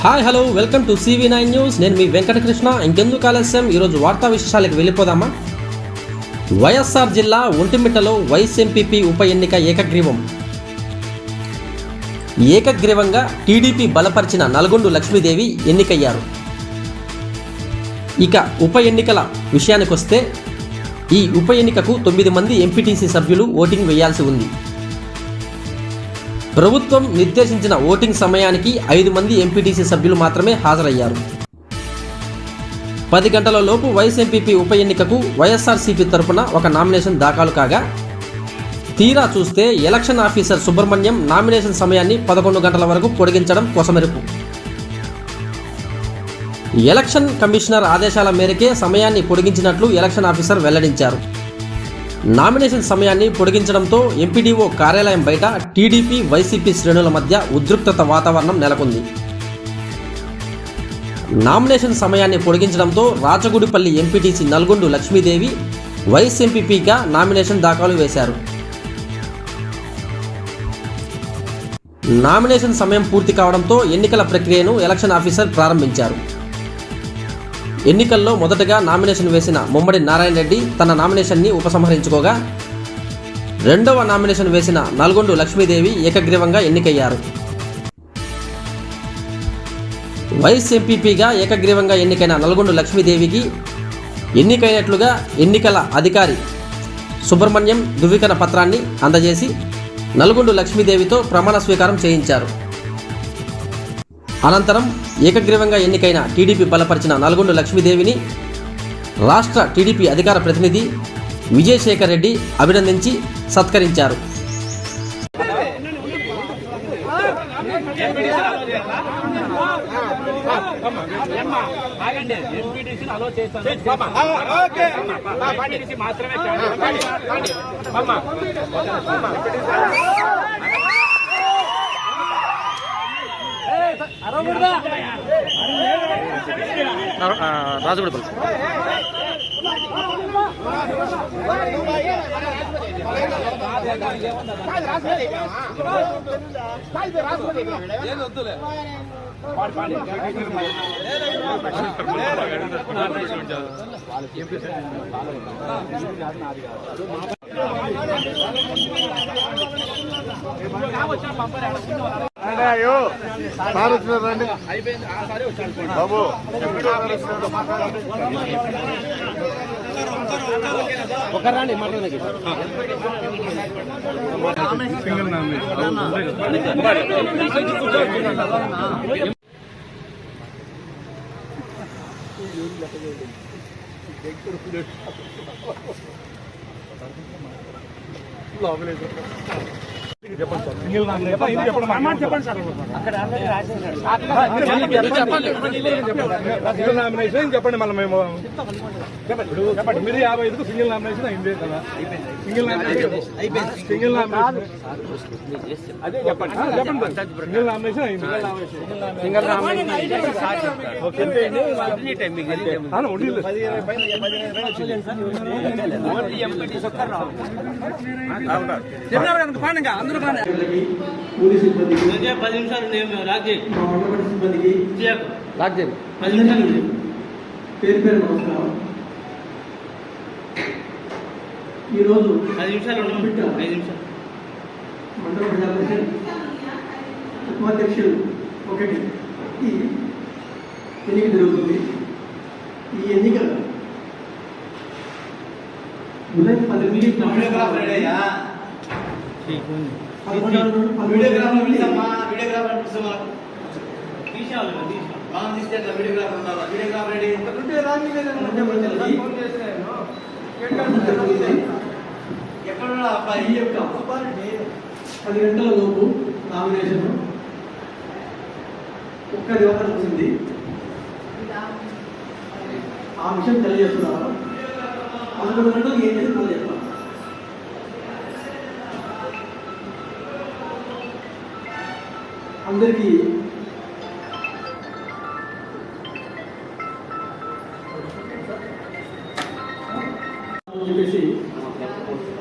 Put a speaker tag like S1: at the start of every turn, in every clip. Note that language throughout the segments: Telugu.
S1: Hi hello welcome to CV9 news. నేను మీ వెంకటకృష్ణ. ఇంకెందుకు ఆలస్యం, ఈరోజు వార్తా విశేషాలకు వెళ్ళిపోదామా. వైఎస్ఆర్ జిల్లా ఒంటిమిట్టలో వైస్ ఎంపీపీ ఉప ఎన్నిక ఏకగ్రీవంగా టీడీపీ బలపరిచిన నల్గొండ లక్ష్మీదేవి ఎన్నికయ్యారు. ఇక ఉప ఎన్నికల విషయానికొస్తే ఈ ఉప ఎన్నికకు 9 మంది ఎంపీటీసీ సభ్యులు ఓటింగ్ వేయాల్సి ఉంది. ప్రభుత్వం నిర్దేశించిన ఓటింగ్ సమయానికి 5 మంది ఎంపీటీసీ సభ్యులు మాత్రమే హాజరయ్యారు. 10 గంటల లోపు వైస్ ఎంపీపీ ఉప ఎన్నికకు వైఎస్ఆర్సీపీ తరపున ఒక నామినేషన్ దాఖలు కాగా, తీరా చూస్తే ఎలక్షన్ ఆఫీసర్ సుబ్రహ్మణ్యం నామినేషన్ సమయాన్ని 11 గంటల వరకు పొడిగించడం కొసమెరుపు. ఎలక్షన్ కమిషనర్ ఆదేశాల మేరకే సమయాన్ని పొడిగించినట్లు ఎలక్షన్ ఆఫీసర్ వెల్లడించారు. నామినేషన్ సమయాన్ని పొడిగించడంతో ఎంపీడీఓ కార్యాలయం బయట టీడీపీ వైసీపీ శ్రేణుల మధ్య ఉద్రిక్తత వాతావరణం నెలకొంది. నామినేషన్ సమయాన్ని పొడిగించడంతో రాచగుడిపల్లి ఎంపీటీసీ నల్గొండ లక్ష్మీదేవి వైస్ ఎంపీపీగా నామినేషన్ దాఖలు వేశారు. నామినేషన్ సమయం పూర్తి కావడంతో ఎన్నికల ప్రక్రియను ఎలక్షన్ ఆఫీసర్ ప్రారంభించారు. ఎన్నికల్లో మొదటగా నామినేషన్ వేసిన ముమ్మడి నారాయణ రెడ్డి తన నామినేషన్ని ఉపసంహరించుకోగా, రెండవ నామినేషన్ వేసిన నల్గొండ లక్ష్మీదేవి ఏకగ్రీవంగా ఎన్నికయ్యారు. వైస్ ఎంపీపీగా ఏకగ్రీవంగా ఎన్నికైన నల్గొండ లక్ష్మీదేవికి ఎన్నికైనట్లుగా ఎన్నికల అధికారి సుబ్రహ్మణ్యం ధృవీకరణ పత్రాన్ని అందజేసి నల్గొండ లక్ష్మీదేవితో ప్రమాణ స్వీకారం చేయించారు. అనంతరం ఏకగ్రీవంగా ఎన్నికైన టీడీపీ బలపరిచిన నల్గొండ లక్ష్మీదేవిని రాష్ట్ర టీడీపీ అధికార ప్రతినిధి విజయశేఖర్ రెడ్డి అభినందించి సత్కరించారు. రాజగుడి
S2: అయ్యో సార్ వచ్చినారండి బాబు.
S1: ఒకరండి మాట్లాడడానికి
S2: సింగిల్ చెప్పండి సార్. సింగిల్ నామినేషన్ చెప్పండి. మళ్ళీ మేము చెప్పండి. మీరు 55కు సింగిల్ నామినేషన్ అయింది కదా. సింగిల్ నామినేషన్ అదే చెప్పండి. సింగిల్ నామినేషన్ అయింది. సింగిల్
S3: పోలీసు సిబ్బందికి 10 నిమిషాలు సిబ్బందికి పేరు పేరు నమస్కారం. ఈరోజు 10 నిమిషాలు మండల ప్రజా పరిషత్ ఉపాధ్యక్షులు 1 ఎన్నిక జరుగుతుంది. ఈ ఎన్నిక ఉదయం 10 గంటల లోపు నామినేషన్ ఒక్కరి వరకు వచ్చింది. ఆ విషయం తెలియజేస్తున్నారు. 11 గంటలకు ఏం చేసి తెలియజేస్తున్నారు. అందరికీ చెప్పేసి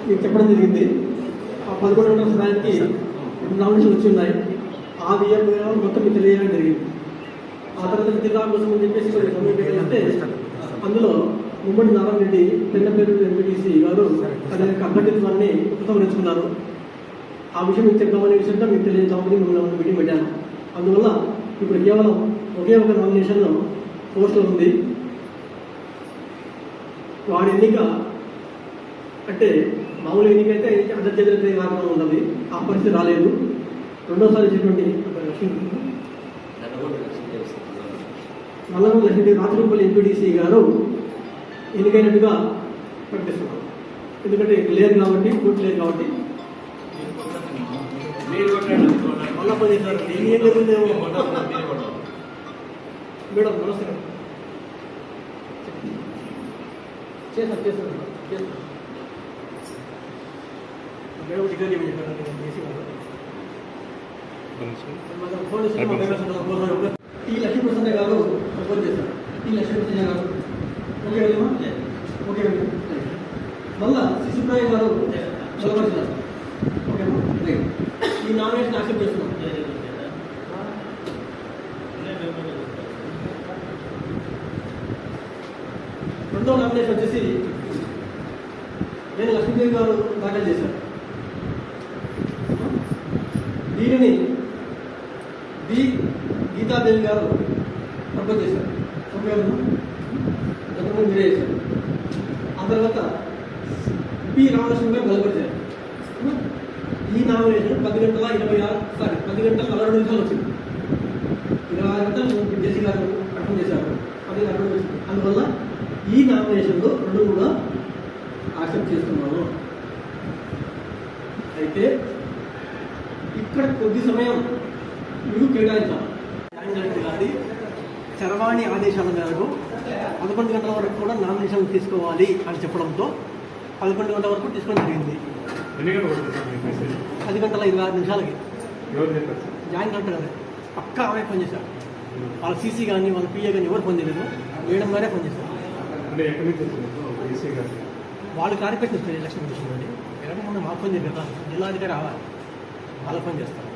S3: మీకు చెప్పడం జరిగింది. 11 గంటల సమయానికి నామినేషన్ వచ్చి ఉన్నాయి. ఆ విషయం మొత్తం మీకు తెలియజేయడం జరిగింది. ఆ తర్వాత విద్యుత్ కోసం అని చెప్పేసి కొన్ని సమయం కేటాయిస్తే అందులో ముమ్మడి నారాయణ రెడ్డి పెద్దపేరు ఎంపీటీసీ గారు తన యొక్క అభ్యర్థిత్వాన్ని ఉపసంహరించుకున్నారు. ఆ విషయం మీకు చెప్తామనే విషయంగా మీకు తెలియజేద్దామని మిమ్మల్ని మీటింగ్ పెట్టాను. అందువల్ల ఇప్పుడు కేవలం ఒకే ఒక నామినేషన్ పోస్టులో ఉంది. వాడి ఎన్నిక అంటే మామూలు ఎన్నికైతే అంతర్జాతీయ కార్యక్రమం ఉన్నది, ఆ పరిస్థితి రాలేదు. రెండోసారి ఇచ్చినటువంటి నల్లగొండ లక్ష్మీ రాజరూపల్లి ఎంపీడీసీ గారు ఎన్నికైనట్టుగా ప్రకటిస్తున్నారు. ఎందుకంటే లేరు కాబట్టి, పూర్తి లేదు కాబట్టి మళ్ళా పని చేశారు. ఏం జరుగుతుందేమో మేడం నమస్తే చేశారు మేడం డిగ్రీ ఫోన్ చేసి టీ లక్ష్మీప్రసన్న గారు ప్రపోజ్ చేశారు. టీ లక్ష్మీప్రసన్న గారు ఓకే మళ్ళా శిశుప్రాయ గారు బలపరిచారు. ఓకేమా ఈ నామినేషన్ యాక్సెప్ట్ చేస్తున్నాం. రెండో నామినేషన్ వచ్చేసి నేను లక్ష్మీదేవి గారు దాఖలు చేశారు. దీనిని గీతాదేవి గారు ప్రపోజ్ చేశారు. గతంలో మీరే చేశారు. ఆ తర్వాత పి రామలక్ష్మి గారు బలపరిచారు. ఈ నామినేషన్ 10 గంటల 42 నిమిషాలు వచ్చింది. 26 గంటలు జేసీ గారు కన్ఫర్మ్ చేశారు. 10 గంటలు వచ్చింది. అందువల్ల ఈ నామినేషన్లో రెండు కూడా యాక్సెప్ట్ చేస్తున్నాను. అయితే ఇక్కడ కొద్ది సమయం మీకు కేటాయించాలి. గారి చరవాణి ఆదేశాల మేరకు 11 గంటల వరకు కూడా నామినేషన్ తీసుకోవాలి అని చెప్పడంతో 11 గంటల వరకు తీసుకోవడం జరిగింది. 10 గంటల 26 నిమిషాలకి జాయిన్ కలెక్టర్ గారు పక్కా ఆమె ఫోన్ చేశారు. వాళ్ళ సీసీ కానీ వాళ్ళ పిఏ కానీ ఎవరు ఫోన్ చేయలేదు, మేడం గారే ఫోన్ చేశారు. వాళ్ళు కార్యక్రమం చేస్తారు ఎలక్షన్ కమిషన్ అండి. ఎలాంటి మనం మాకు ఫోన్ చేయలేదు కదా, జిల్లాధికారి రావాలి, వాళ్ళ ఫోన్ చేస్తారు.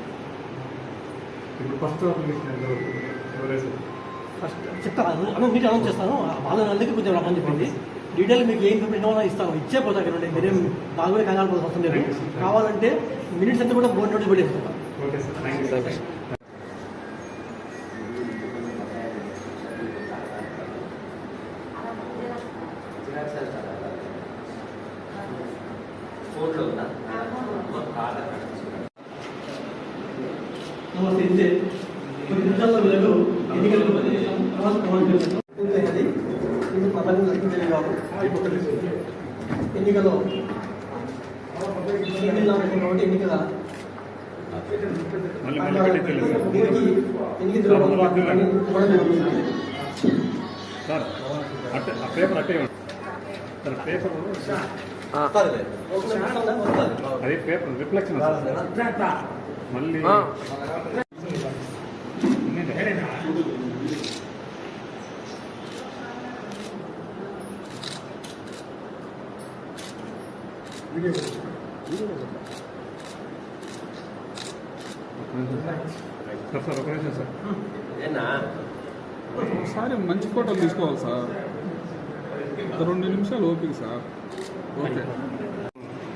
S3: ఫస్ట్ చెప్తాను అన్న, మీకు అనౌన్స్ చేస్తాను. వాళ్ళ అందరికీ కొంచెం రమ్మని చెప్పింది. డీటెయిల్ మీకు ఏం ఇన్ఫర్మేషన్ ఇస్తాను, ఇచ్చే పోతా కదండి. మీరేం నాకు కూడా కనాలి అవసరం లేదు. కావాలంటే మినిట్స్ అంతా కూడా బోర్డు నోటీస్ పెట్టేస్తాను. నమస్తే. ఇంతే కొన్ని నిమిషాల్లో వీళ్ళకు ఎన్నికలకు తర్వాత పూర్తయినది. ఇది పదవి లక్ష్మీదేవి గారు ఎన్నికలో కాబట్టి ఎన్నికల
S2: అదే పేపర్ రిఫ్లెక్షన్ మళ్ళీ సార్ ఒక నిమిషం సార్. ఒకసారి మంచి ఫోటోలు తీసుకోవాలి సార్. 2 నిమిషాలు ఓపిక సార్. ఓకే.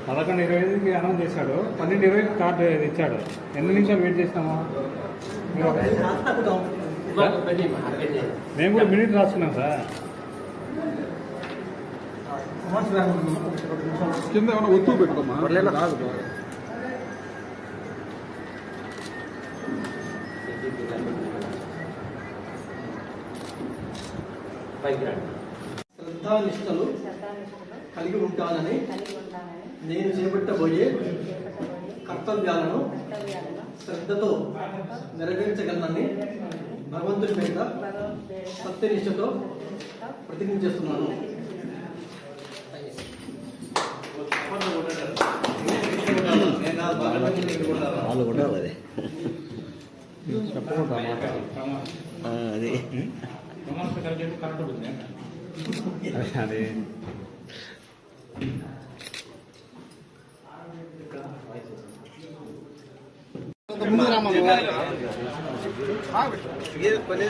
S2: 11:25కి అనౌన్స్ చేశాడు. 12:20కి కార్డు ఇచ్చాడు. ఎన్ని నిమిషాలు వెయిట్ చేసినామా? మేము కూడా మినిట్ రాసుకున్నాం సార్. కింద ఏమైనా ఒత్తు పెట్టుకోమా? రాదు.
S3: శ్రద్ధానిష్టలు కలిగి ఉంటానని నేను చేపట్టబోయే కర్తవ్యాలను శ్రద్ధతో నెరవేర్చగలనని భగవంతుని పేరిట సత్యనిష్టతో ప్రతిజ్ఞ చేస్తున్నాను.
S4: వాళ్ళు కూడా అదే
S2: అదే
S4: కొన్ని